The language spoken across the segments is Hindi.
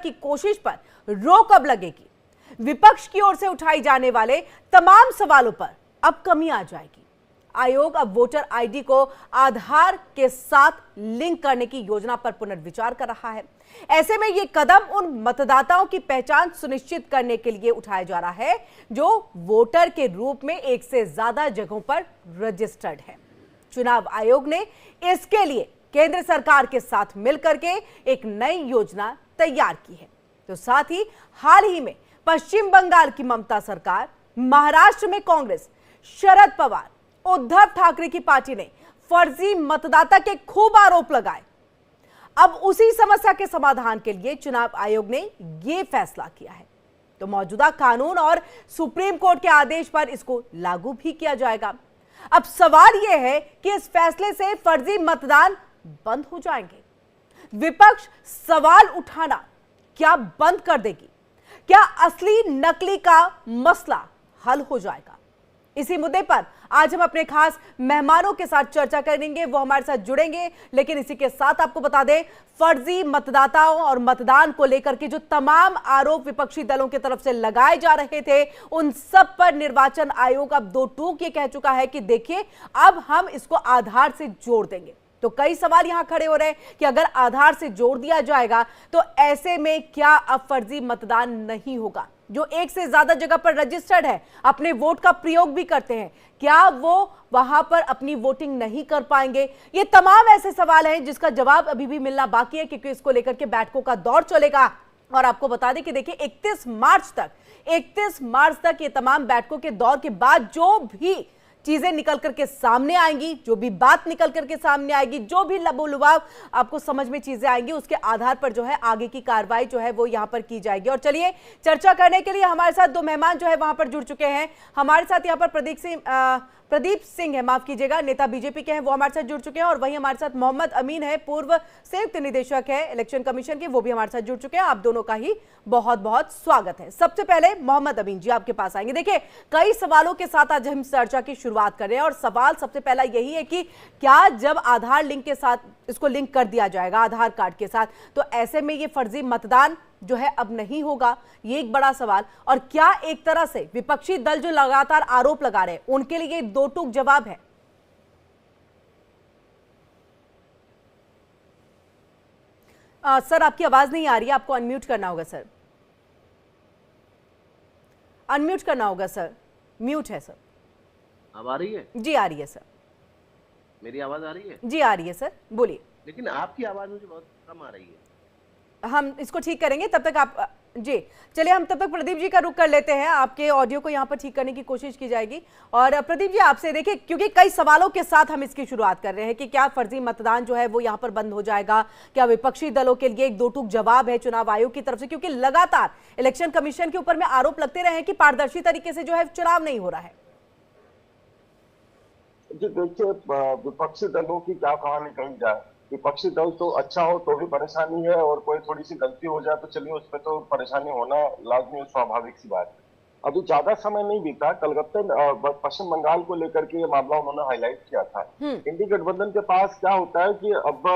की कोशिश पर रोक अब लगेगी। विपक्ष की ओर से उठाई जाने वाले तमाम सवालों पर अब कमी आ जाएगी। आयोग अब वोटर आईडी को आधार के साथ लिंक करने की योजना पर पुनर्विचार कर रहा है। ऐसे में यह कदम उन मतदाताओं की पहचान सुनिश्चित करने के लिए उठाया जा रहा है जो वोटर के रूप में एक से ज्यादा जगहों पर रजिस्टर्ड है। चुनाव आयोग ने इसके लिए केंद्र सरकार के साथ मिलकर के एक नई योजना तैयार की है। तो साथ ही हाल ही में पश्चिम बंगाल की ममता सरकार, महाराष्ट्र में कांग्रेस, शरद पवार, उद्धव ठाकरे की पार्टी ने फर्जी मतदाता के खूब आरोप लगाए। अब उसी समस्या के समाधान के लिए चुनाव आयोग ने यह फैसला किया है। तो मौजूदा कानून और सुप्रीम कोर्ट के आदेश पर इसको लागू भी किया जाएगा। अब सवाल यह है कि इस फैसले से फर्जी मतदान बंद हो जाएंगे। विपक्ष सवाल उठाना क्या बंद कर देगी? क्या असली नकली का मसला हल हो जाएगा? इसी मुद्दे पर आज हम अपने खास मेहमानों के साथ चर्चा करेंगे, वो हमारे साथ जुड़ेंगे। लेकिन इसी के साथ आपको बता दें, फर्जी मतदाताओं और मतदान को लेकर के जो तमाम आरोप विपक्षी दलों की तरफ से लगाए जा रहे थे, उन सब पर निर्वाचन आयोग अब दो टूक ये कह चुका है कि देखिए, अब हम इसको आधार से जोड़ देंगे। तो कई सवाल यहां खड़े हो रहे हैं कि अगर आधार से जोड़ दिया जाएगा तो ऐसे में क्या अब फर्जी मतदान नहीं होगा? जो एक से ज्यादा जगह पर रजिस्टर्ड है, अपने वोट का प्रयोग भी करते हैं, क्या वो वहां पर अपनी वोटिंग नहीं कर पाएंगे? ये तमाम ऐसे सवाल हैं जिसका जवाब अभी भी मिलना बाकी है, क्योंकि इसको लेकर के बैठकों का दौर चलेगा। और आपको बता दें कि देखिए 31 मार्च तक ये तमाम बैठकों के दौर के बाद जो भी चीजें निकल करके सामने आएंगी, जो भी बात निकल करके सामने आएगी, जो भी लबोलुबाव आपको समझ में चीजें आएंगी, उसके आधार पर जो है आगे की कार्रवाई जो है वो यहां पर की जाएगी। और चलिए, चर्चा करने के लिए हमारे साथ दो मेहमान जो है वहां पर जुड़ चुके हैं। हमारे साथ यहां पर प्रदीप सिंह है, माफ कीजिएगा, नेता बीजेपी के हैं, वो हमारे साथ जुड़ चुके हैं। और वहीं हमारे साथ मोहम्मद अमीन है, पूर्व संयुक्त निदेशक है इलेक्शन कमीशन के, वो भी हमारे साथ जुड़ चुके हैं। आप दोनों का ही बहुत बहुत स्वागत है। सबसे पहले मोहम्मद अमीन जी, आपके पास आएंगे। देखिए, कई सवालों के साथ आज हम चर्चा की शुरुआत कर रहे हैं और सवाल सबसे पहला यही है कि क्या जब आधार लिंक के साथ इसको लिंक कर दिया जाएगा आधार कार्ड के साथ, तो ऐसे में ये फर्जी मतदान जो है अब नहीं होगा? ये एक बड़ा सवाल। और क्या एक तरह से विपक्षी दल जो लगातार आरोप लगा रहे हैं उनके लिए दो टूक जवाब है? सर, आपकी आवाज नहीं आ रही है, आपको अनम्यूट करना होगा सर। अनम्यूट करना होगा सर, म्यूट है सर। अब आ रही है? जी आ रही है सर। मेरी आवाज आ रही है? जी आ रही है सर, बोलिए। लेकिन आपकी आवाज मुझे बहुत कम आ रही है। हम इसको ठीक करेंगे, तब तक आप जी चलिए, हम तब तक प्रदीप जी का रुख कर लेते हैं। आपके ऑडियो को यहाँ पर ठीक करने की कोशिश की जाएगी। और प्रदीप जी, आपसे देखिए, क्योंकि कई सवालों के साथ हम इसकी शुरुआत कर रहे हैं कि क्या फर्जी मतदान जो है वो यहाँ पर बंद हो जाएगा? क्या विपक्षी दलों के लिए एक दो टूक जवाब है चुनाव आयोग की तरफ से? क्योंकि लगातार इलेक्शन कमीशन के ऊपर में आरोप लगते रहे हैं कि पारदर्शी तरीके से जो है चुनाव नहीं हो रहा है। जी देखिए, विपक्षी दलों की क्या कहानी कही जाए। विपक्षी दल तो अच्छा हो तो भी परेशानी है, और कोई थोड़ी सी गलती हो जाए तो चलिए उस पर तो परेशानी होना लाजमी और स्वाभाविक सी बात है। अभी ज्यादा समय नहीं बीता, कलकत्ते पश्चिम बंगाल को लेकर के ये मामला उन्होंने हाईलाइट किया था। इंडी गठबंधन के पास क्या होता है कि अब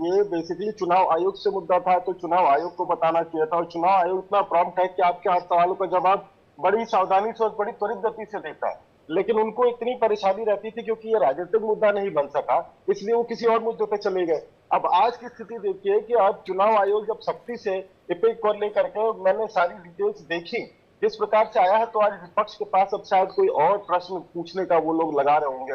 ये बेसिकली चुनाव आयोग से मुद्दा था, तो चुनाव आयोग को बताना चाहिए था। और चुनाव आयोग इतना प्रॉम्प्ट है कि आपके हर सवालों का जवाब बड़ी सावधानी से और बड़ी त्वरित गति से देता है। लेकिन उनको इतनी परेशानी रहती थी क्योंकि ये राजनीतिक मुद्दा नहीं बन सका, इसलिए वो किसी और मुद्दे पे चले गए। अब आज की स्थिति देखिए कि अब चुनाव आयोग जब सख्ती से इपिक को लेकर के, मैंने सारी डिटेल्स देखी जिस प्रकार से आया है, तो आज विपक्ष के पास अब शायद कोई और प्रश्न पूछने का वो लोग लगा रहे होंगे,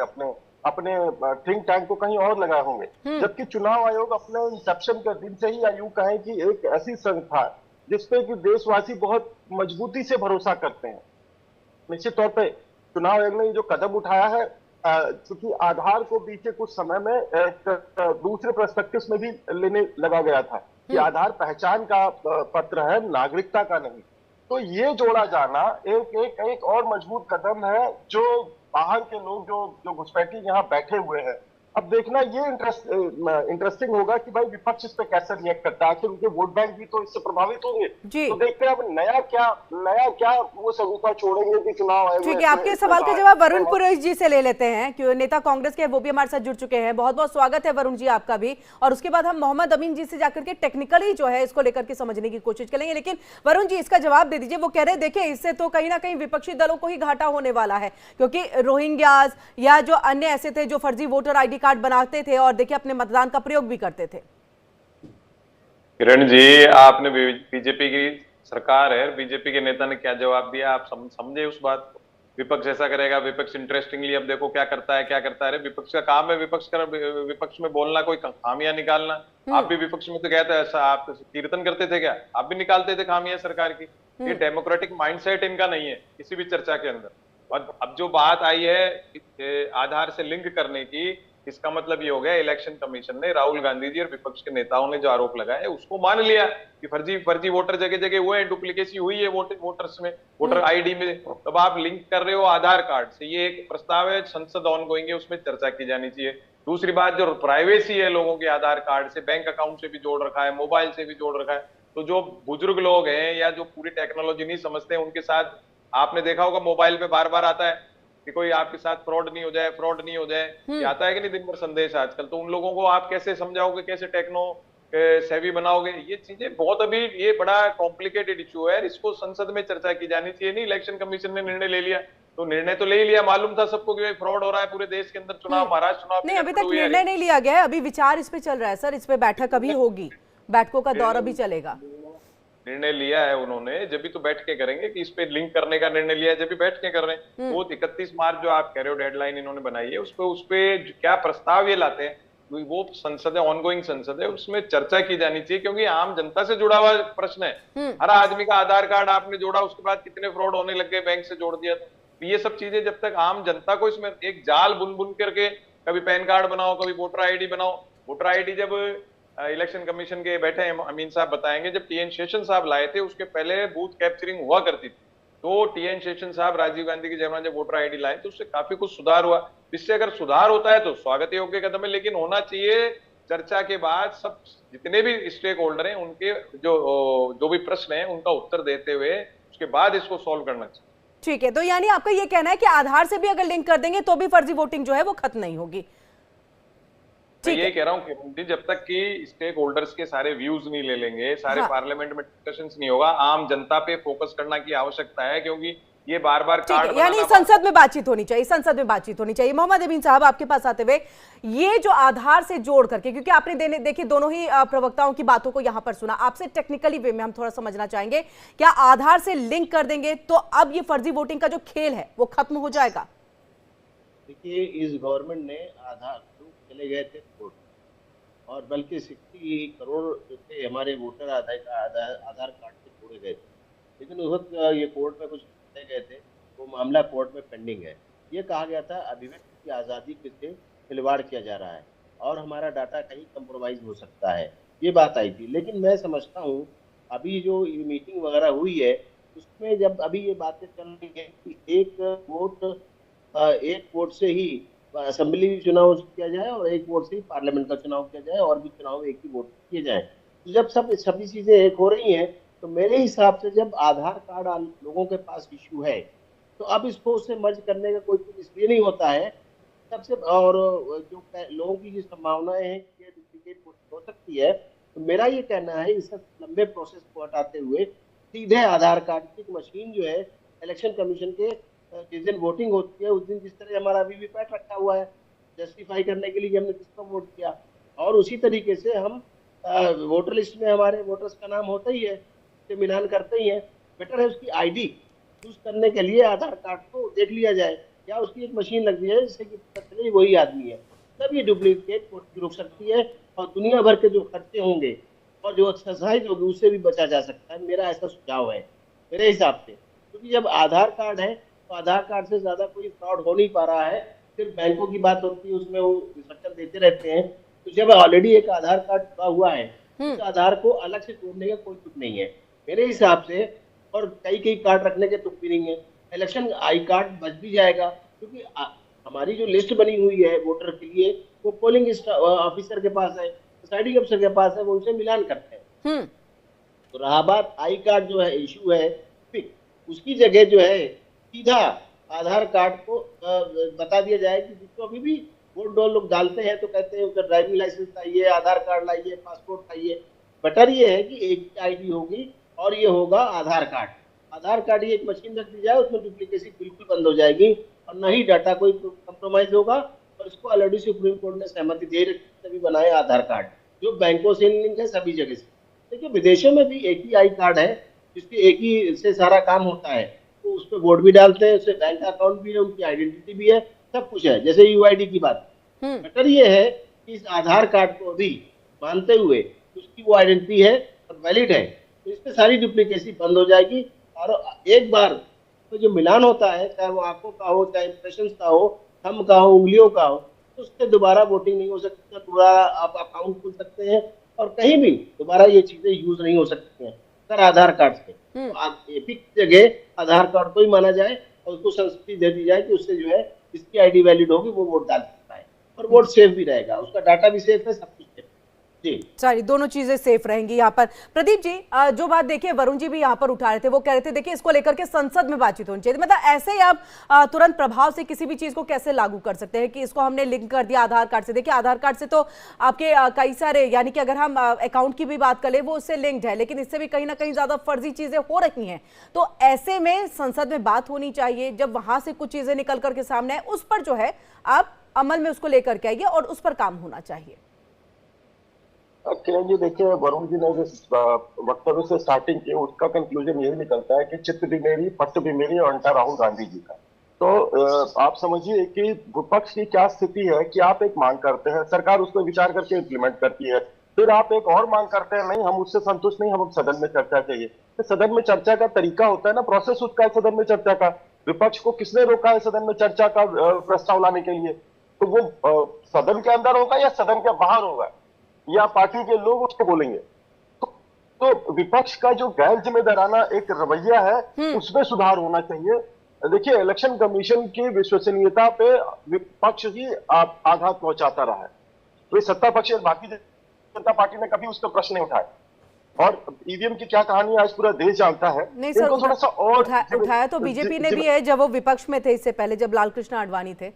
अपने थिंक टैंक को कहीं और लगाए होंगे। जबकि चुनाव आयोग अपने इंसेप्शन के दिन से ही यूं कहें कि एक ऐसी संस्था जिसपे कि देशवासी बहुत मजबूती से भरोसा करते हैं। निश्चित तौर पर चुनाव आयोग ने जो कदम उठाया है, क्योंकि आधार को बीते कुछ समय में एक दूसरे पर्सपेक्टिव में भी लेने लगा गया था कि आधार पहचान का पत्र है, नागरिकता का नहीं। तो ये जोड़ा जाना एक और मजबूत कदम है, जो बाहर के लोग जो घुसपैठी यहाँ बैठे हुए हैं अब देखना ये इंटरेस्टिंग होगा कि भाई विपक्ष इस पे कैसे रिएक्ट करता है, आखिर उनके वोट बैंक भी तो इससे प्रभावित होंगे। जी तो देखते हैं अब नया क्या वो सबूता छोड़ेंगे कि चुनाव आयोग ठीक है, आपके सवाल का जवाब वरुण पुरोहित जी से ले लेते हैं, क्यों नेता कांग्रेस के वो भी हमारे साथ जुड़ चुके हैं। बहुत बहुत स्वागत है वरुण जी आपका भी, और उसके बाद हम मोहम्मद अमीन जी से जाकर के टेक्निकली जो है इसको लेकर के समझने की कोशिश करेंगे। लेकिन वरुण जी इसका जवाब दे दीजिए। वो कह रहे हैं देखिए इससे तो कहीं ना कहीं विपक्षी दलों को ही घाटा होने वाला है, क्योंकि रोहिंग्याज या जो अन्य ऐसे थे जो फर्जी वोटर ID कार्ड बनाते थे और देखिए अपने मतदान का प्रयोग भी करते थे। किरण जी, आपने बीजेपी की सरकार है, बीजेपी के नेता ने क्या जवाब दिया, आप समझे उस बात को। विपक्ष ऐसा करेगा, विपक्ष इंटरेस्टिंगली अब देखो क्या करता है, क्या करता है। विपक्ष का काम है विपक्ष में बोलना, कोई खामियां निकालना। आप भी विपक्ष में तो कहते हैं, ऐसा आप कीर्तन करते थे क्या? आप भी निकालते थे खामियां सरकार की। ये डेमोक्रेटिक माइंडसेट इनका नहीं है किसी भी चर्चा के अंदर। और अब जो बात आई है आधार से लिंक करने की, इसका मतलब ये हो गया इलेक्शन कमीशन ने, राहुल गांधी जी और विपक्ष के नेताओं ने जो आरोप लगाया उसको मान लिया कि फर्जी वोटर जगह जगह हुए हैं, डुप्लीकेसी हुई है वोटर्स में, वोटर ID में। तब आप लिंक कर रहे हो आधार कार्ड से, ये एक प्रस्ताव है, संसद ऑनगोइंग है, उसमें चर्चा की जानी चाहिए। दूसरी बात, जो प्राइवेसी है लोगों के आधार कार्ड से, बैंक अकाउंट से भी जोड़ रखा है, मोबाइल से भी जोड़ रखा है। तो जो बुजुर्ग लोग हैं या जो पूरी टेक्नोलॉजी नहीं समझते हैं, उनके साथ आपने देखा होगा मोबाइल पे बार बार आता है कि कोई आपके साथ फ्रॉड नहीं हो जाए, ये आता है कि नहीं दिन भर संदेश आजकल। तो उन लोगों को आप कैसे समझाओगे, कैसे टेक्नो सेवी बनाओगे? ये चीजें बहुत, अभी ये बड़ा कॉम्प्लिकेटेड इशू है, इसको संसद में चर्चा की जानी चाहिए। नहीं, इलेक्शन कमीशन ने निर्णय ले लिया तो निर्णय तो ले ही लिया, मालूम था सबको कि फ्रॉड हो रहा है पूरे देश के अंदर। चुनाव, महाराष्ट्र चुनाव नहीं, अभी तक निर्णय नहीं लिया गया है, अभी विचार इस पे चल रहा है सर। इस पे बैठक अभी होगी, बैठकों का दौर अभी चलेगा। निर्णय लिया है उन्होंने, जब भी तो बैठ के करेंगे कि इस पे लिंक करने का निर्णय लिया है, जब भी बैठ के कर रहे हैं। वो 31 मार्च जो आप कह रहे हो डेडलाइन इन्होंने बनाई है, उस पे क्या प्रस्ताव ये लाते हैं, वो संसद है, ऑनगोइंग संसद है, उसमें चर्चा की जानी चाहिए, क्योंकि आम जनता से जुड़ा हुआ प्रश्न है। हर आदमी का आधार कार्ड आपने जोड़ा, उसके बाद कितने फ्रॉड होने लग गए, बैंक से जोड़ दिया। तो ये सब चीजें जब तक आम जनता को इसमें एक जाल बुन करके, कभी पैन कार्ड बनाओ, कभी वोटर ID बनाओ। वोटर ID जब इलेक्शन कमीशन के बैठे अमीन साहब बताएंगे, जब TN शेषन साहब लाए थे उसके पहले बूथ कैप्चरिंग हुआ करती थी। तो TN शेषन साहब राजीव गांधी के जमाने जब वोटर ID लाए तो उससे काफी कुछ सुधार हुआ। इससे अगर सुधार होता है तो स्वागत योग्य कदम है, लेकिन होना चाहिए चर्चा के बाद सब जितने भी स्टेक होल्डर हैं उनके जो भी प्रश्न है उनका उत्तर देते हुए उसके बाद इसको सॉल्व करना चाहिए। ठीक है, तो यानी आपका ये कहना है कि आधार से भी अगर लिंक कर देंगे तो भी फर्जी वोटिंग जो है वो खत्म नहीं होगी। मैं ये कह रहा हूँ कि जब तक कि स्टेक होल्डर्स के सारे व्यूज नहीं ले लेंगे, सारे पार्लियामेंट में डिस्कशंस नहीं होगा, आम जनता पे फोकस करना की आवश्यकता है, क्योंकि ये बार बार कार्ड यानी संसद में बातचीत होनी चाहिए, संसद में बातचीत होनी चाहिए। मोहम्मद अमीन साहब आपके पास आते हुए, ये जो आधार से जोड़ करके, क्योंकि आपने देखिए दोनों ही प्रवक्ताओं की बातों को यहां पर सुना, आपसे टेक्निकली वे में हम थोड़ा समझना चाहेंगे, क्या आधार से लिंक कर देंगे तो अब ये फर्जी वोटिंग का जो खेल है वो खत्म हो जाएगा? देखिए, इस गवर्नमेंट ने आधार चले गए थे कोर्ट, और बल्कि 60 करोड़ जो थे हमारे वोटर आधार कार्ड से जोड़े गए थे, लेकिन उस वक्त ये कोर्ट में कुछ गए थे, वो मामला कोर्ट में पेंडिंग है। ये कहा गया था अभिव्यक्ति की आज़ादी से खिलवाड़ किया जा रहा है और हमारा डाटा कहीं कंप्रोमाइज हो सकता है, ये बात आई थी। लेकिन मैं समझता हूँ अभी जो मीटिंग वगैरह हुई है उसमें जब अभी ये बातें चल रही है कि एक वोट से ही असेंबली चुनाव किया जाए और एक वोट से ही पार्लियामेंट का चुनाव किया जाए, और भी चुनाव एक ही वोट किए जाए। तो जब सभी चीजें एक हो रही हैं, तो मेरे हिसाब से जब आधार कार्ड लोगों के पास इश्यू है तो अब इसको उससे मर्ज करने का कोई इसलिए नहीं होता है सबसे, और जो लोगों की जो संभावनाएं हैं कि डुप्लीकेट हो सकती है, तो मेरा ये कहना है इस लंबे प्रोसेस को हटाते हुए सीधे आधार कार्ड की मशीन जो है इलेक्शन कमीशन के जिस दिन वोटिंग होती है उस दिन, जिस तरह हमारा वीवीपैट रखा हुआ है जस्टिफाई करने के लिए कि हमने किसको वोट किया, और उसी तरीके से हम वोटर लिस्ट में हमारे वोटर्स का नाम होता ही है, से मिलान करते ही है। बेटर है उसकी ID यूज करने के लिए आधार कार्ड को देख लिया जाए, या उसकी एक मशीन लग जाए जिससे कि पता चले वही आदमी है, तब ये डुप्लीकेट वोट रुक सकती है और दुनिया भर के जो खर्चे होंगे और जो एक्सरसाइज होगी उससे भी बचा जा सकता है। मेरा ऐसा सुझाव है मेरे हिसाब से, क्योंकि जब आधार कार्ड है तो आधार कार्ड से ज्यादा कोई फ्रॉड हो नहीं पा रहा है। सिर्फ बैंकों की बात होती है, उसमें वो इंस्ट्रक्शन देते रहते हैं। तो जब ऑलरेडी एक आधार कार्ड जुड़ा हुआ है, उस आधार को अलग से जोड़ने का कोई तुक नहीं है मेरे हिसाब से, और कई कार्ड रखने के तुक भी नहीं है। इलेक्शन आई कार्ड बच भी जाएगा, क्योंकि हमारी जो लिस्ट बनी हुई है वोटर के लिए वो पोलिंग ऑफिसर के पास है, प्रिसाइडिंग अफसर के पास है, वो उनसे मिलान करते हैं। तो रहा बात आई कार्ड जो है इशू है फिक, उसकी जगह जो है सीधा आधार कार्ड को बता दिया जाए कि जिसको अभी भी वोट डोल लोग डालते हैं तो कहते हैं उसका ड्राइविंग लाइसेंस लाइए, आधार कार्ड लाइए, पासपोर्ट लाइए। बेटर ये है कि एक ही आईडी होगी और ये होगा आधार कार्ड। आधार कार्ड ये एक मशीन रख दी जाए, उसमें डुप्लीकेसी बिल्कुल बंद हो जाएगी और न ही डाटा कोई कंप्रोमाइज होगा। और इसको ऑलरेडी सुप्रीम कोर्ट ने सहमति दे रखी, तभी बनाए आधार कार्ड जो बैंकों से लिंक है सभी जगह से। देखिए विदेशों में भी एक ही आई कार्ड है जिसके एक ही से सारा काम होता है, तो उस पर वोट भी डालते हैं, उससे बैंक अकाउंट भी है, उनकी आइडेंटिटी भी है, सब कुछ है, जैसे यूआईडी की बात। बेटर ये है कि इस आधार कार्ड को भी मानते हुए उसकी वो आइडेंटिटी है और वैलिड है, तो इससे सारी डुप्लीकेसी बंद हो जाएगी। और एक बार तो जो मिलान होता है, चाहे वो आंखों का हो, चाहे इंप्रेशन का हो, थंब का हो, उंगलियों का हो, तो उससे दोबारा वोटिंग नहीं हो सकती, दोबारा आप अकाउंट खुल सकते हैं और कहीं भी दोबारा ये चीजें यूज नहीं हो सकती हैं सर आधार कार्ड से। तो आप एपिक जगह आधार कार्ड को ही माना जाए और उसको संस्कृति दे दी जाए कि उससे जो है जिसकी आईडी वैलिड होगी वो वोट डाल सकता है और वोट सेफ भी रहेगा, उसका डाटा भी सेफ है, सब कुछ सेफ है। जी सारी दोनों चीजें सेफ रहेंगी। यहाँ पर प्रदीप जी जो बात देखिए वरुण जी भी यहाँ पर उठा रहे थे, वो कह रहे थे देखिए इसको लेकर के संसद में बातचीत होनी चाहिए। मतलब ऐसे ही आप तुरंत प्रभाव से किसी भी चीज को कैसे लागू कर सकते हैं कि इसको हमने लिंक कर दिया आधार कार्ड से। देखिए आधार कार्ड से तो आपके कई सारे, यानी कि अगर हम अकाउंट की भी बात करें वो उससे लिंक्ड है, लेकिन इससे भी कहीं ना कहीं ज्यादा फर्जी चीजें हो रही हैं। तो ऐसे में संसद में बात होनी चाहिए, जब वहां से कुछ चीजें निकल करके सामने आए उस पर जो है आप अमल में उसको लेकर के आइए और उस पर काम होना चाहिए। किरण जी देखिए, वरुण जी ने जिस वक्तव्य से स्टार्टिंग की उसका कंक्लूजन यही निकलता है कि चित्त भी मेरी पट्ट भी मेरी और अंटा राहुल गांधी जी का। तो आप समझिए कि विपक्ष की क्या स्थिति है कि आप एक मांग करते हैं, सरकार उस पर विचार करके इम्प्लीमेंट करती है, फिर आप एक और मांग करते हैं, नहीं हम उससे संतुष्ट नहीं, हम सदन में चर्चा चाहिए। तो सदन में चर्चा का तरीका होता है ना, प्रोसेस उसका है सदन में चर्चा का। विपक्ष को किसने रोका है सदन में चर्चा का प्रस्ताव लाने के लिए? तो वो सदन के अंदर होगा या सदन के बाहर होगा, या पार्टी के लोग उसको बोलेंगे? तो विपक्ष का जो गैर जिम्मेदाराना एक रवैया है उसमें सुधार होना चाहिए। देखिए इलेक्शन कमीशन की विश्वसनीयता पे विपक्ष ही आघात पहुंचाता रहा है, तो ये सत्ता पक्ष भारतीय जनता पार्टी ने कभी उस पर प्रश्न नहीं उठाया। और ईवीएम की क्या कहानी आज पूरा देश जानता है। नहीं सर, थोड़ा सा और उठाया तो बीजेपी ने भी है जब वो विपक्ष में थे, इससे पहले जब लालकृष्ण आडवाणी थे।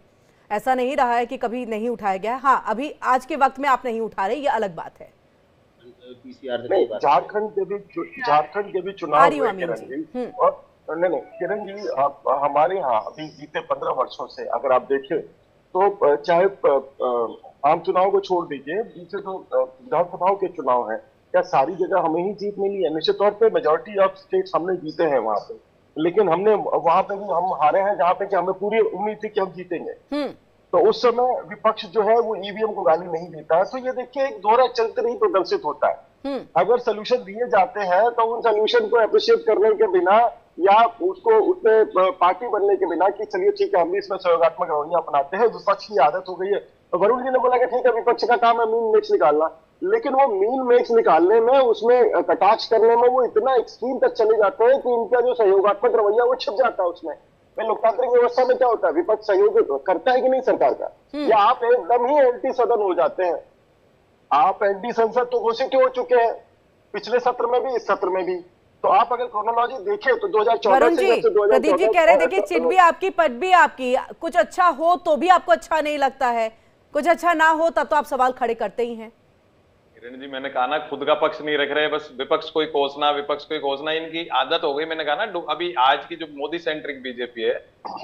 ऐसा नहीं रहा है कि कभी नहीं उठाया गया। हाँ अभी आज के वक्त में आप नहीं उठा रहे, ये अलग बात है। झारखंड के भी चुनाव हुए किरण जी, और नहीं किरण जी हमारे यहाँ अभी बीते 15 वर्षों से अगर आप देखें तो चाहे आम चुनाव को छोड़ दीजिए, बीते जो विधानसभाओं के चुनाव है क्या सारी जगह हमें ही जीत मिली है? निश्चित तौर पे मेजोरिटी ऑफ स्टेट्स हमने जीते हैं वहां पे, लेकिन हमने वहां पे भी हम हारे हैं जहां पे कि हमें पूरी उम्मीद थी कि हम जीतेंगे। तो उस समय विपक्ष जो है वो ईवीएम को गाली नहीं देता है। तो ये देखिए एक दोहरा चरित्र ही प्रदर्शित होता है। अगर सोल्यूशन दिए जाते हैं तो उन सोल्यूशन को अप्रिशिएट करने के बिना या उसको उसमें पार्टी बनने के बिना कि चलिए ठीक है हम भी इसमें सहयोगात्मक रवैया अपनाते हैं, विपक्ष की आदत हो गई है। तो वरुण जी ने बोला कि ठीक है विपक्ष का काम है मीन मैक्स निकालना, लेकिन वो मीन मैक्स निकालने में, उसमें कटाक्ष करने में वो इतना एक्सट्रीम तक चले जाते हैं कि इनका जो सहयोगात्मक रवैया वो छिप जाता है उसमें। लोकतांत्रिक व्यवस्था में क्या होता है, विपक्ष सहयोग करता है कि नहीं सरकार का, या आप एकदम ही एंटी सदन हो जाते हैं। आप एंटी संसद तो घोषित हो चुके हैं पिछले सत्र में भी, इस सत्र में भी। तो आप अगर क्रोनोलॉजी देखें तो 2014 से प्रदीप जी कह रहे देखिए चिट भी आपकी पट भी आपकी, कुछ अच्छा हो तो भी आपको अच्छा नहीं लगता है, कुछ अच्छा ना हो तब तो आप सवाल खड़े करते ही हैं। किरण जी मैंने कहा ना खुद का पक्ष नहीं रख रहे, बस विपक्ष को ही कोसना इनकी आदत हो गई। मैंने कहा ना अभी आज की जो मोदी सेंट्रिक बीजेपी है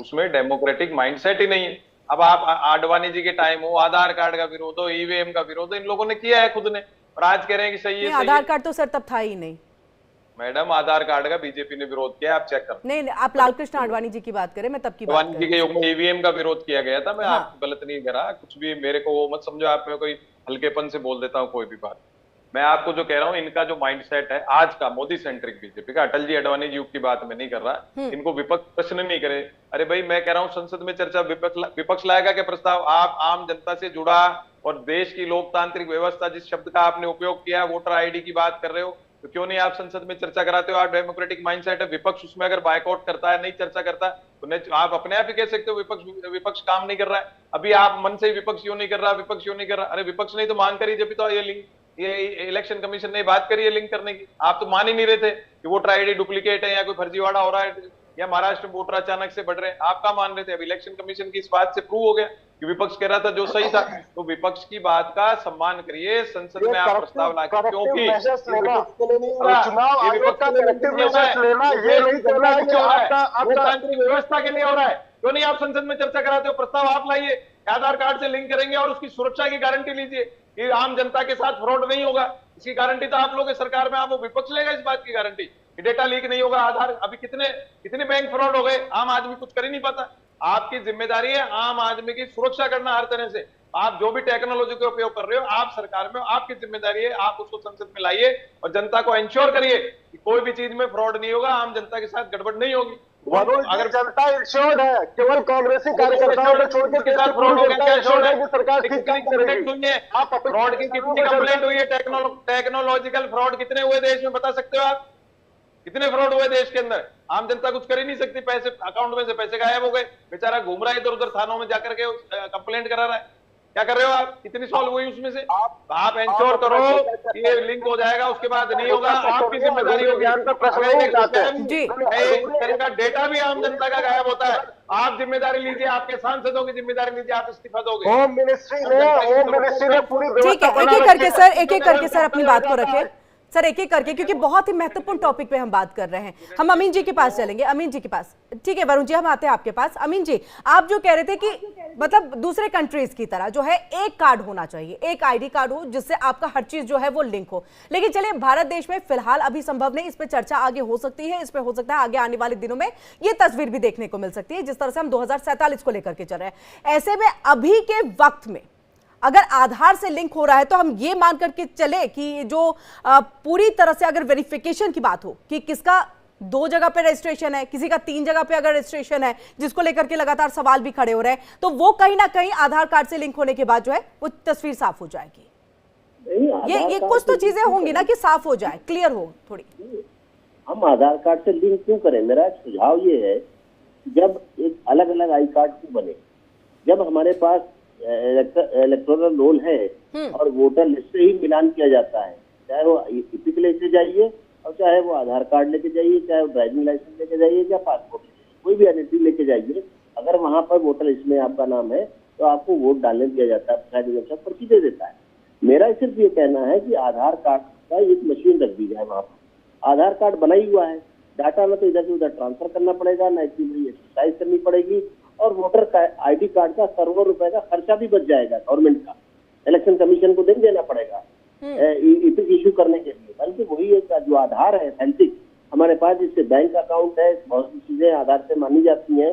उसमें डेमोक्रेटिक माइंडसेट ही नहीं है। अब आप आडवाणी जी के टाइम हो आधार कार्ड का विरोध हो, ईवीएम का विरोध हो, इन लोगों ने किया है खुद ने, और आज कह रहे हैं कि सही है। आधार कार्ड तो सर तब था ही नहीं मैडम, आधार कार्ड का बीजेपी ने विरोध किया, आप चेक करें। नहीं आप लालकृष्ण आडवाणी जी की बात करें, मैं तब की बात कर रही हूं। आडवाणी जी के युग में ईवीएम का विरोध किया गया था। मैं आपको गलत नहीं कह रहा, कुछ भी मेरे को वो मत समझो आप, मैं कोई हल्केपन से बोल देता हूँ कोई भी बात। मैं आपको जो कह रहा हूँ इनका जो माइंडसेट है आज का मोदी सेंट्रिक बीजेपी का, अटल जी आडवाणी जी युग की बात मैं नहीं कर रहा, इनको विपक्ष प्रश्न नहीं करे। अरे भाई मैं कह रहा हूँ संसद में चर्चा विपक्ष लाएगा क्या प्रस्ताव? आप आम जनता से जुड़ा और देश की लोकतांत्रिक व्यवस्था जिस शब्द का आपने उपयोग किया, वोटर आईडी की बात कर रहे हो, तो क्यों नहीं आप संसद में चर्चा कराते हो? आप डेमोक्रेटिक माइंडसेट है, विपक्ष उसमें अगर बायकॉट करता है, नहीं चर्चा करता, आप अपने आप ही कह सकते हो विपक्ष काम नहीं कर रहा है। अभी आप मन से ही विपक्ष क्यों नहीं कर रहा, विपक्ष क्यों नहीं कर रहा? अरे विपक्ष ने तो मांग करी, जब तो ये इलेक्शन कमीशन ने बात करी है लिंक करने की। आप तो मान ही नहीं रहे थे कि वोटर आईडी डुप्लीकेट है या कोई फर्जीवाड़ा हो रहा है या महाराष्ट्र में वोटर अचानक से बढ़ रहे हैं। आप क्या मान रहे थे? अब इलेक्शन कमीशन की इस बात से प्रूव हो गया कि विपक्ष कह रहा था जो सही था। तो विपक्ष की बात का सम्मान करिए, संसद में आप प्रस्ताव लाके, क्योंकि लोकतांत्रिक व्यवस्था के लिए हो रहा है। क्यों नहीं आप संसद में चर्चा कराते हो? प्रस्ताव आप लाइए, आधार कार्ड से लिंक करेंगे और उसकी सुरक्षा की गारंटी लीजिए कि आम जनता के साथ फ्रॉड नहीं होगा। इसकी गारंटी तो आप लोग सरकार में, आप वो विपक्ष लेगा इस बात की गारंटी कि डेटा लीक नहीं होगा। आधार अभी कितने बैंक फ्रॉड हो गए, आम आदमी कुछ कर ही नहीं पाता। आपकी जिम्मेदारी है आम आदमी की सुरक्षा करना हर तरह से। आप जो भी टेक्नोलॉजी का उपयोग कर रहे हो, आप सरकार में, आपकी जिम्मेदारी है, आप उसको संसद में लाइए और जनता को इंश्योर करिए कि कोई भी चीज में फ्रॉड नहीं होगा, आम जनता के साथ गड़बड़ नहीं होगी। अगर जनता इंश्योर्ड है, केवल कांग्रेसी कार्यकर्ताओं को छोड़ के साथ फ्रॉड हो गया, इंश्योर्ड है कि सरकार ठीक करेगी। आप फ्रॉड की कितनी कंप्लेंट हुई है, टेक्नोलॉजिकल फ्रॉड कितने हुए देश में बता सकते हो आप? कितने फ्रॉड हुए देश के अंदर? आम जनता कुछ कर ही नहीं सकती, पैसे अकाउंट में से पैसे गायब हो गए, बेचारा घूम रहा है इधर उधर थानों में जाकर के कंप्लेंट करा रहा है। क्या कर रहे हो आप? कितनी सॉल्व हुई उसमें से? आप इंश्योर करो ये लिंक हो जाएगा, उसके बाद नहीं होगा, आपकी जिम्मेदारी होगी। का डेटा भी आम जनता का गायब होता है, आप जिम्मेदारी लीजिए, आपके सांसदों की जिम्मेदारी लीजिए, आप इस्तीफा दोगे। होम मिनिस्ट्री ने पूरी ठीक है, एक एक करके सर, एक एक करके सर अपनी बात को रखें सर, एक एक करके, क्योंकि बहुत ही महत्वपूर्ण टॉपिक पे हम बात कर रहे हैं। हम अमीन जी के पास चलेंगे, अमीन जी के पास। ठीक है वरुण जी, हम आते हैं आपके पास। अमीन जी, आप जो कह रहे थे कि मतलब दूसरे कंट्रीज की तरह जो है एक कार्ड होना चाहिए, एक आईडी कार्ड हो जिससे आपका हर चीज जो है वो लिंक हो। लेकिन चलिए, भारत देश में फिलहाल अभी संभव नहीं, इस पर चर्चा आगे हो सकती है, इस पर हो सकता है आगे आने वाले दिनों में ये तस्वीर भी देखने को मिल सकती है जिस तरह से हम 2047 को लेकर के चल रहे हैं। ऐसे में अभी के वक्त में अगर आधार से लिंक हो रहा है तो हम ये मान करके चले कि जो पूरी तरह से अगर वेरिफिकेशन की बात हो कि किसका 2 जगह पे रजिस्ट्रेशन है, किसी का 3 जगह पे अगर रजिस्ट्रेशन है, जिसको लेकर के लगातार सवाल भी खड़े हो रहे हैं, तो वो कहीं ना कहीं आधार कार्ड से लिंक होने के बाद जो है वो तस्वीर साफ हो जाएगी। ये कुछ तो चीजें होंगी ना कि साफ हो जाए, क्लियर हो थोड़ी। हम आधार कार्ड से लिंक क्यों करें? मेरा सुझाव ये है, जब एक अलग अलग आई कार्ड क्यों बने? जब हमारे पास इलेक्टोरल रोल है और वोटर लिस्ट से ही मिलान किया जाता है, चाहे वो ईपिक लेके जाइए और चाहे वो आधार कार्ड लेके जाइए, चाहे वो ड्राइविंग लाइसेंस लेके जाइए या पासपोर्ट, कोई भी आइडेंटिटी लेके जाइए, अगर वहां पर वोटर लिस्ट में आपका नाम है तो आपको वोट डालने दिया जाता है, पर्ची दे देता है। मेरा सिर्फ ये कहना है कि आधार कार्ड का एक मशीन रख दी जाए वहां पर। आधार कार्ड बना ही हुआ है, डाटा ना तो इधर से उधर ट्रांसफर करना पड़ेगा, ना इतनी बड़ी एक्सरसाइज करनी पड़ेगी, और वोटर का आईडी कार्ड का करोड़ों रुपए का खर्चा भी बच जाएगा गवर्नमेंट का। इलेक्शन कमीशन को देना पड़ेगा ईपिक इश्यू करने के लिए, बल्कि वही एक जो आधार है ऑथेंटिक हमारे पास, जिससे बैंक अकाउंट है, बहुत सी चीजें आधार से मानी जाती हैं,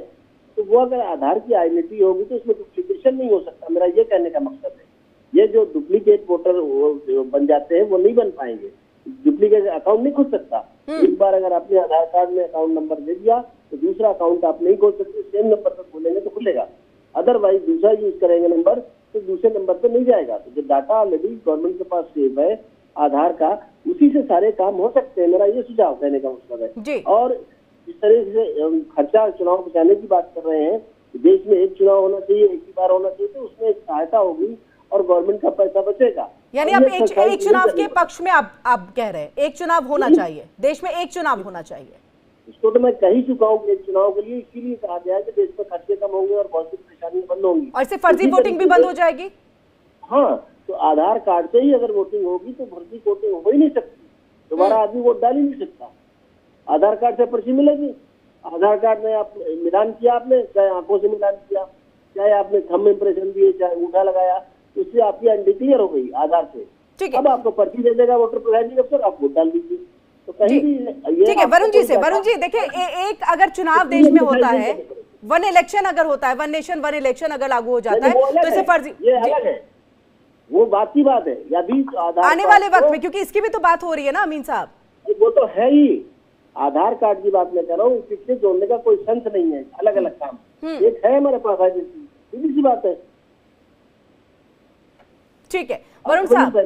तो वो अगर आधार की आइडेंटिटी होगी तो उसमें डुप्लीकेशन नहीं हो सकता। मेरा ये कहने का मकसद है, ये जो डुप्लीकेट वोटर बन जाते हैं वो नहीं बन पाएंगे, डुप्लीकेट अकाउंट नहीं खुल सकता। एक बार अगर आपने आधार कार्ड में अकाउंट नंबर दे दिया तो दूसरा अकाउंट आप नहीं खोल सकते, सेम नंबर पर खोलेंगे तो खुलेगा, अदरवाइज दूसरा यूज करेंगे नंबर तो दूसरे नंबर पे नहीं जाएगा। तो जो डाटा ऑलरेडी गवर्नमेंट के पास सेव है आधार का, उसी से सारे काम हो सकते हैं। मेरा ये सुझाव कहने का मतलब है। और इस तरह से खर्चा चुनाव बचाने की बात कर रहे हैं, देश में एक चुनाव होना चाहिए, एक ही बार होना चाहिए, तो उसमें एक सहायता होगी और गवर्नमेंट का पैसा बचेगा। यानी आप एक चुनाव के पक्ष में आप कह रहे हैं एक चुनाव होना चाहिए, देश में एक चुनाव होना चाहिए। इसको तो मैं कह ही चुका हूँ, एक चुनाव के लिए इसीलिए कहा गया है कि देश में खर्चे कम होंगे और बहुत सी परेशानियां बंद होंगी, और इससे फर्जी वोटिंग भी बंद हो जाएगी। हाँ, तो आधार कार्ड से ही अगर वोटिंग होगी तो फर्जी वोटिंग हो ही नहीं सकती, दोबारा आदमी वोट डाल ही नहीं सकता। आधार कार्ड से पर्ची मिलेगी, आधार कार्ड में आप मिलान किया, आपने चाहे आंखों से मिलान किया, चाहे आपने थंब इम्प्रेशन दिए, चाहे अंगूठा लगाया, उससे आपकी आइडेंटिटी क्लियर हो गई आधार से। अब आपको पर्ची दे देगा वोटर प्रिजाइडिंग अफसर, आप वोट डाल दीजिए। तो कहीं भी ठीक है वरुण जी देखिए, एक अगर चुनाव देश में होता है, वन इलेक्शन अगर होता है, वन नेशन वन इलेक्शन अगर लागू हो जाता है तो इसे फर्जी, ये अलग है, वो बात की बात है। या भी आने वाले वक्त में, क्योंकि इसकी भी तो बात हो रही है ना अमीन साहब। वो तो है ही, आधार कार्ड की बात मैं कर रहा हूँ, पिछले जोड़ने का कोई सेंस नहीं है, अलग अलग काम। एक है हमारे पास आइडेंटिटी, सीधी सी बात है। ठीक है वरुण साहब,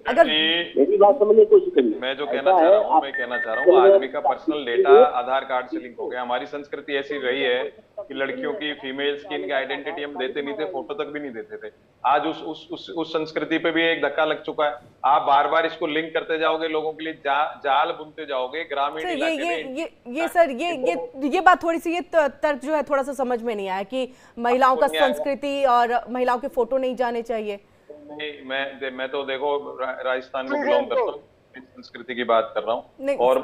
अगर मेरी बात समझने की कोशिश करिए। मैं जो कहना चाह रहा हूँ, मैं कहना चाह रहा हूँ, आदमी का पर्सनल डेटा आधार कार्ड से लिंक हो गया। हमारी संस्कृति ऐसी रही है कि लड़कियों की, फीमेल्स की, इनकी आइडेंटिटी हम देते नहीं थे, फोटो तक भी नहीं देते थे। आज उस संस्कृति पे भी एक धक्का लग चुका है। आप बार बार इसको लिंक करते जाओगे, लोगों के लिए जाल बुनते जाओगे। ग्रामीण सर इलाके में ये सर ये बात थोड़ी सी, ये तर्क जो है थोड़ा सा समझ में नहीं आया कि महिलाओं का संस्कृति और महिलाओं के फोटो नहीं जाने चाहिए। नहीं, मैं तो देखो राजस्थान में बिलोंग करता हूँ, संस्कृति की बात कर रहा हूँ। और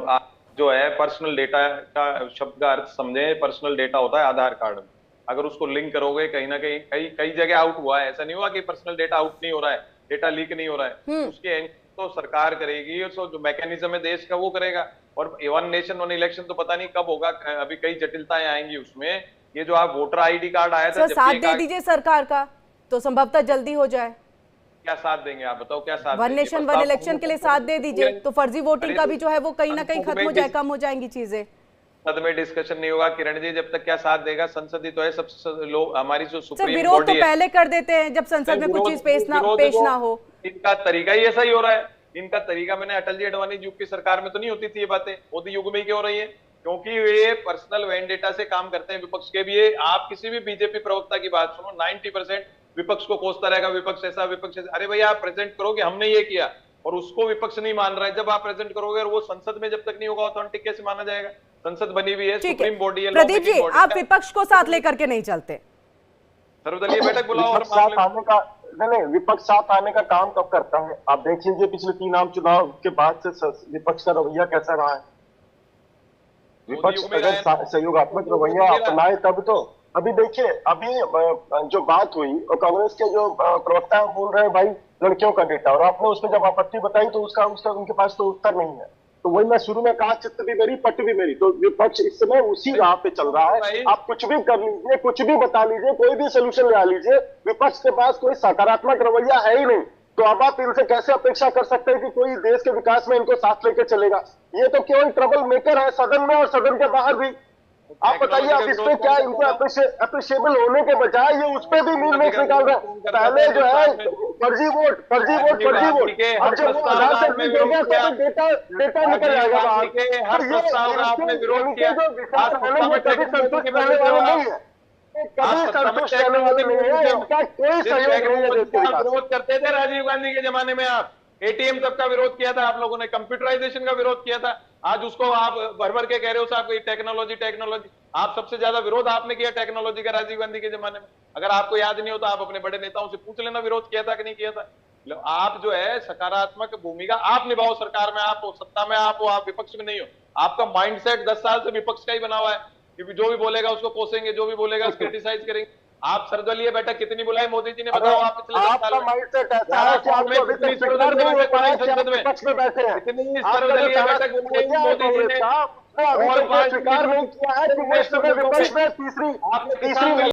जो है पर्सनल डेटा का शब्द का अर्थ समझे, पर्सनल डेटा होता है आधार कार्ड में। अगर उसको लिंक करोगे, कहीं ना कहीं कई जगह आउट हुआ है, ऐसा नहीं हुआ कि पर्सनल डेटा आउट नहीं हो रहा है, डेटा लीक नहीं हो रहा है। उसके तो सरकार करेगी, और जो मैकेनिज्म है देश का वो करेगा। और वन नेशन वन इलेक्शन तो पता नहीं कब होगा, अभी कई जटिलताएं आएंगी उसमें। ये जो आप वोटर आईडी कार्ड आया था, साथ दे दीजिए सरकार का, तो संभवतः जल्दी हो जाए। क्या साथ देंगे आप बताओ, क्या साथ वन नेशन वन इलेक्शन के लिए साथ दे दीजिए, तो फर्जी वोटिंग का भी जो है वो कहीं ना कहीं खत्म हो जाए, कम हो जाएंगी चीजें। संसद में डिस्कशन नहीं होगा किरण जी, जब तक क्या साथ देगा? संसद ही तो है सबसे लोग, हमारी जो सुप्रीम विरोध बॉडी तो पहले कर देते हैं जब संसद में कुछ चीज पेश ना हो। इनका तरीका ही ऐसा ही हो रहा है। इनका तरीका, मैंने अटल जी अडवाणी युग की सरकार में तो नहीं होती थी ये बातें, मोदी युग में ही क्यों हो रही है? क्योंकि ये पर्सनल वेंडेटा से काम करते हैं विपक्ष के भी। आप किसी भी बीजेपी प्रवक्ता की बात सुनो, 90% विपक्ष को कोसता रहेगा, विपक्ष ऐसा, विपक्ष ऐसा। अरे भैया, आप प्रेजेंट करो कि हमने ये किया, और उसको विपक्ष नहीं मान रहा है। जब आप प्रेजेंट करोगे और वो संसद में जब तक नहीं होगा, ऑथेंटिक कैसे माना जाएगा? संसद बनी हुई है, सुप्रीम बॉडी है। प्रदीप जी, आप विपक्ष को साथ लेकर के नहीं चलते? सर्वदलीय बैठक बुलाओ और साथ आने का नहीं, विपक्ष साथ आने का काम कब करता है? आप देख लीजिए पिछले 3 आम चुनाव के बाद से विपक्ष का रवैया कैसा रहा है। विपक्ष अगर सहयोगात्मक रवैया अपनाए तब तो। अभी देखिए, अभी जो बात हुई और कांग्रेस के जो प्रवक्ता बोल रहे हैं भाई लड़कियों का डेटा, और आपने उसमें जब आपत्ति बताई तो उसका उनके पास तो उत्तर नहीं है। तो वही मैं शुरू में कहा, चित्त भी मेरी पट भी मेरी। तो विपक्ष इस समय उसी राह पे चल रहा है। आप कुछ भी कर लीजिए, कुछ भी बता लीजिए, कोई भी सोल्यूशन ले लीजिए, विपक्ष के पास कोई सकारात्मक रवैया है ही नहीं। तो अब आप इनसे कैसे अपेक्षा कर सकते हैं कि कोई देश के विकास में इनको साथ लेकर चलेगा? ये तो केवल ट्रबल मेकर है, सदन में और सदन के बाहर भी। आप बताइए, आप इस पे क्या, इनको अप्रिशिएबल होने के बजाय ये उस पे भी मीन मेक्स निकाल रहे हैं। पहले जो है फर्जी वोट अब जब वो आधार से लिंक हो गया तो डेटा निकल जाएगा बाहर। ये जो विकास है वो कभी संतुष्ट रहने वाले नहीं है, कभी संतुष्ट रहने वाले नहीं है। इनका कोई सहयोग नहीं है देश के विकास। विरोध करते थे राजीव गांधी के जमाने में, आप एटीएम तक का विरोध किया था आप लोगों ने, कंप्यूटराइजेशन का विरोध किया था। आज उसको आप भर भर के कह रहे हो साहब टेक्नोलॉजी। आप सबसे ज्यादा विरोध आपने किया टेक्नोलॉजी का राजीव गांधी के जमाने में। अगर आपको याद नहीं हो तो आप अपने बड़े नेताओं से पूछ लेना, विरोध किया था कि नहीं किया था। आप जो है सकारात्मक भूमिका आप निभाओ, सरकार में आप हो, सत्ता में आप हो, आप विपक्ष में नहीं हो। आपका माइंडसेट 10 साल से विपक्ष का ही बना हुआ है कि जो भी बोलेगा उसको कोसेंगे, जो भी बोलेगा उसको क्रिटिसाइज करेंगे। आप सर्वदलीय बैठक कितनी बुलाई मोदी जी ने, बताओ आप पिछले 10 साल में? माइंडसेट ऐसा है कि आप अभी तक सर्वदलीय विपक्ष में बैठे हैं। इतनी सर्वदलीय बैठक बुलाई मोदी जी ने, और स्वीकार नहीं किया है कि वो इस समय विपक्ष में तीसरी